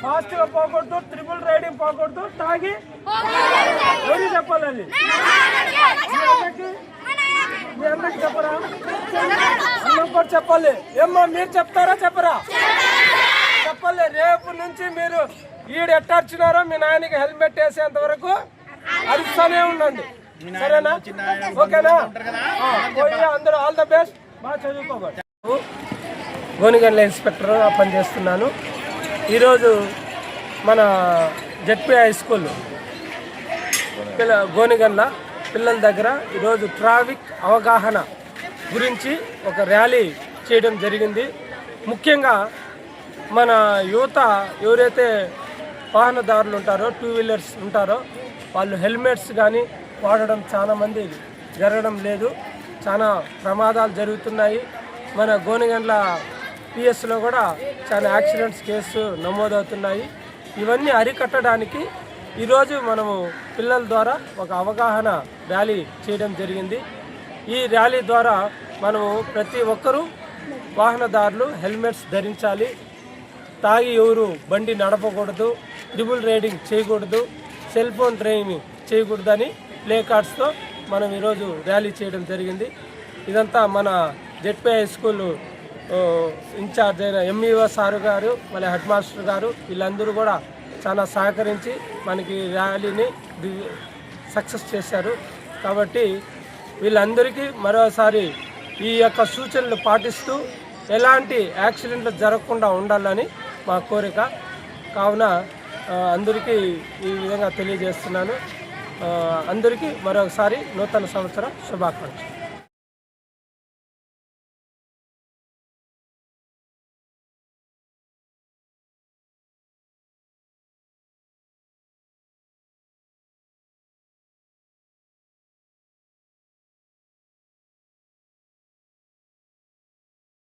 Fast గా పోకూడదు, triple riding పోకూడదు, తాగి ఎవరు చెప్పాలని మీ అందరికి చెప్పరా? కూడా చెప్పాలి. ఏమ్మా మీరు చెప్తారా చెప్పరా? చెప్పాలి. రేపు నుంచి మీరు ఈడు ఎట్టార్చినారో మీ నాయనకి హెల్మెట్ వేసేంత వరకు అరుస్తూనే ఉండండి, సరేనా? ఓకేనా? పోయి అందరూ ఆల్ ద బెస్ట్, బాగా చదువుకోవాలి. గోనిగండ్ల ఇన్స్పెక్టర్ పనిచేస్తున్నాను. ఈరోజు మన జెడ్పీ హై స్కూల్ గోనిగండ్ల పిల్లల దగ్గర ఈరోజు ట్రాఫిక్ అవగాహన గురించి ఒక ర్యాలీ చేయడం జరిగింది. ముఖ్యంగా మన యువత ఎవరైతే వాహనదారులు ఉంటారో, టూ వీలర్స్ ఉంటారో, వాళ్ళు హెల్మెట్స్ కానీ వాడడం చాలామంది జరగడం లేదు. చాలా ప్రమాదాలు జరుగుతున్నాయి. మన గోనిగండ్ల పిఎస్లో కూడా చాలా యాక్సిడెంట్స్ కేసు నమోదవుతున్నాయి. ఇవన్నీ అరికట్టడానికి ఈరోజు మనము పిల్లల ద్వారా ఒక అవగాహన ర్యాలీ చేయడం జరిగింది. ఈ ర్యాలీ ద్వారా మనము ప్రతి ఒక్కరూ వాహనదారులు హెల్మెట్స్ ధరించాలి, తాగి ఎవరు బండి నడపకూడదు, ట్రిపుల్ రైడింగ్ చేయకూడదు, సెల్ ఫోన్ డ్రైవింగ్ చేయకూడదని ప్లే కార్డ్స్తో మనం ఈరోజు ర్యాలీ చేయడం జరిగింది. ఇదంతా మన జెడ్పీ హై స్కూల్ ఇన్ఛార్జ్ అయిన ఎంఈఓ సారు గారు, మళ్ళీ హెడ్ మాస్టర్ గారు, వీళ్ళందరూ కూడా చాలా సహకరించి మనకి ర్యాలీని సక్సెస్ చేశారు. కాబట్టి వీళ్ళందరికీ మరోసారి ఈ యొక్క సూచనలు పాటిస్తూ ఎలాంటి యాక్సిడెంట్లు జరగకుండా ఉండాలని మా కోరిక. కావున అందరికీ ఈ విధంగా తెలియజేస్తున్నాను. అందరికీ మరొకసారి నూతన సంవత్సర శుభాకాంక్షలు.